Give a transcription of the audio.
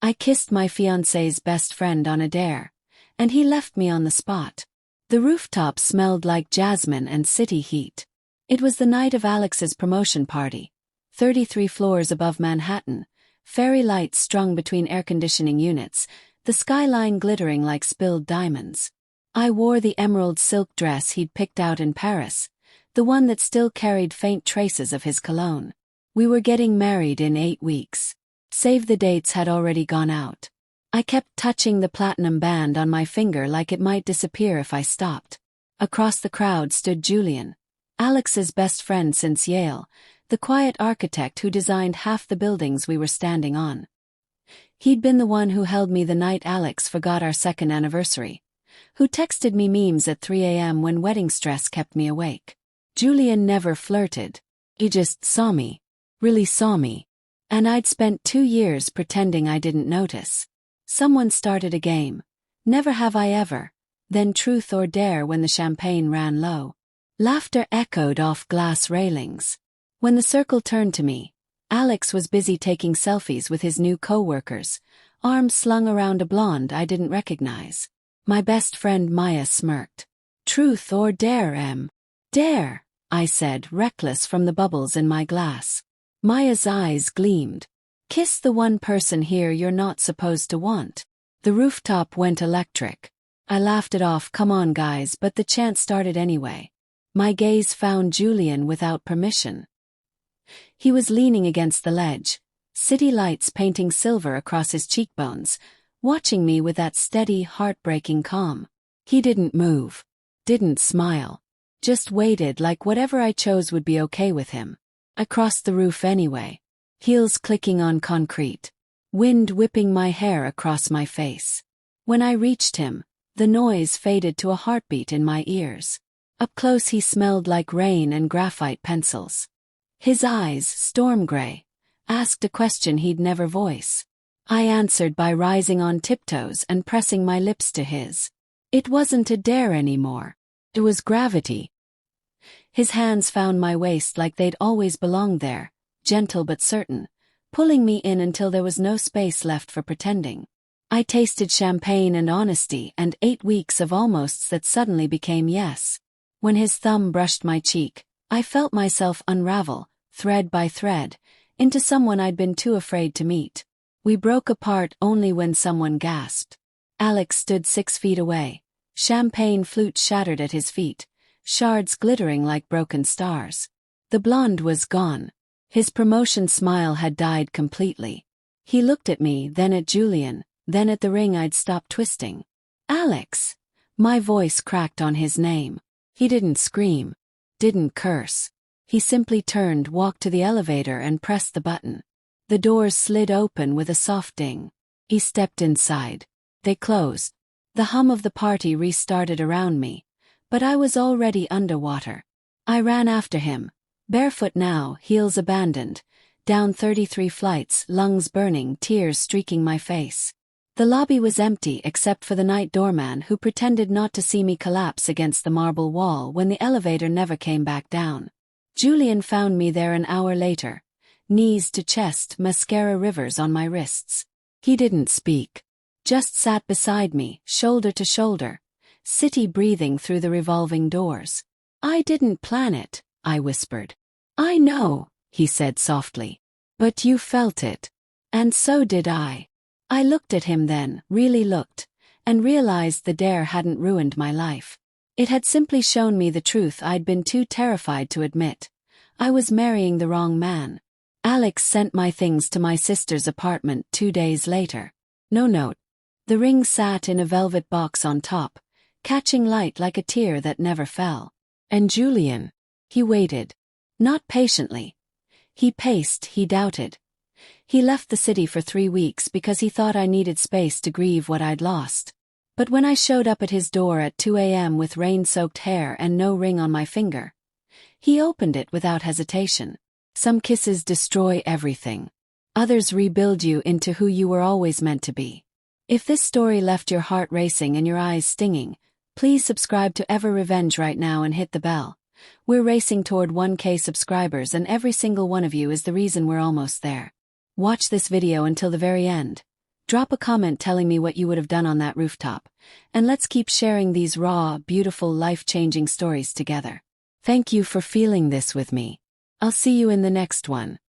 I kissed my fiancé's best friend on a dare, and he left me on the spot. The rooftop smelled like jasmine and city heat. It was the night of Alex's promotion party, 33 floors above Manhattan, fairy lights strung between air-conditioning units, the skyline glittering like spilled diamonds. I wore the emerald silk dress he'd picked out in Paris, the one that still carried faint traces of his cologne. We were getting married in 8 weeks. Save the dates had already gone out. I kept touching the platinum band on my finger like it might disappear if I stopped. Across the crowd stood Julian, Alex's best friend since Yale, the quiet architect who designed half the buildings we were standing on. He'd been the one who held me the night Alex forgot our second anniversary, who texted me memes at 3 a.m. when wedding stress kept me awake. Julian never flirted. He just saw me. Really saw me. And I'd spent 2 years pretending I didn't notice. Someone started a game. Never have I ever. Then truth or dare when the champagne ran low. Laughter echoed off glass railings. When the circle turned to me, Alex was busy taking selfies with his new co-workers, arms slung around a blonde I didn't recognize. My best friend Maya smirked. Truth or dare, Em? Dare, I said, reckless from the bubbles in my glass. Maya's eyes gleamed. Kiss the one person here you're not supposed to want. The rooftop went electric. I laughed it off, come on guys, but the chant started anyway. My gaze found Julian without permission. He was leaning against the ledge, city lights painting silver across his cheekbones, watching me with that steady, heartbreaking calm. He didn't move, didn't smile, just waited like whatever I chose would be okay with him. I crossed the roof anyway, heels clicking on concrete, wind whipping my hair across my face. When I reached him, the noise faded to a heartbeat in my ears. Up close he smelled like rain and graphite pencils. His eyes, storm gray, asked a question he'd never voice. I answered by rising on tiptoes and pressing my lips to his. It wasn't a dare anymore. It was gravity. His hands found my waist like they'd always belonged there, gentle but certain, pulling me in until there was no space left for pretending. I tasted champagne and honesty and 8 weeks of almosts that suddenly became yes. When his thumb brushed my cheek, I felt myself unravel, thread by thread, into someone I'd been too afraid to meet. We broke apart only when someone gasped. Alex stood 6 feet away, champagne flute shattered at his feet, shards glittering like broken stars. The blonde was gone. His promotion smile had died completely. He looked at me, then at Julian, then at the ring I'd stopped twisting. Alex! My voice cracked on his name. He didn't scream, didn't curse. He simply turned, walked to the elevator and pressed the button. The doors slid open with a soft ding. He stepped inside. They closed. The hum of the party restarted around me, but I was already underwater. I ran after him, barefoot now, heels abandoned, down 33 flights, lungs burning, tears streaking my face. The lobby was empty except for the night doorman who pretended not to see me collapse against the marble wall when the elevator never came back down. Julian found me there an hour later, knees to chest, mascara rivers on my wrists. He didn't speak, just sat beside me, shoulder to shoulder, city breathing through the revolving doors. I didn't plan it, I whispered. I know, he said softly. But you felt it. And so did I. I looked at him then, really looked, and realized the dare hadn't ruined my life. It had simply shown me the truth I'd been too terrified to admit. I was marrying the wrong man. Alex sent my things to my sister's apartment 2 days later. No note. The ring sat in a velvet box on top, catching light like a tear that never fell. And Julian? He waited. Not patiently. He paced, he doubted. He left the city for 3 weeks because he thought I needed space to grieve what I'd lost. But when I showed up at his door at 2 a.m. with rain-soaked hair and no ring on my finger, he opened it without hesitation. Some kisses destroy everything. Others rebuild you into who you were always meant to be. If this story left your heart racing and your eyes stinging, please subscribe to Ever Revenge right now and hit the bell. We're racing toward 1K subscribers and every single one of you is the reason we're almost there. Watch this video until the very end. Drop a comment telling me what you would have done on that rooftop, and let's keep sharing these raw, beautiful, life-changing stories together. Thank you for feeling this with me. I'll see you in the next one.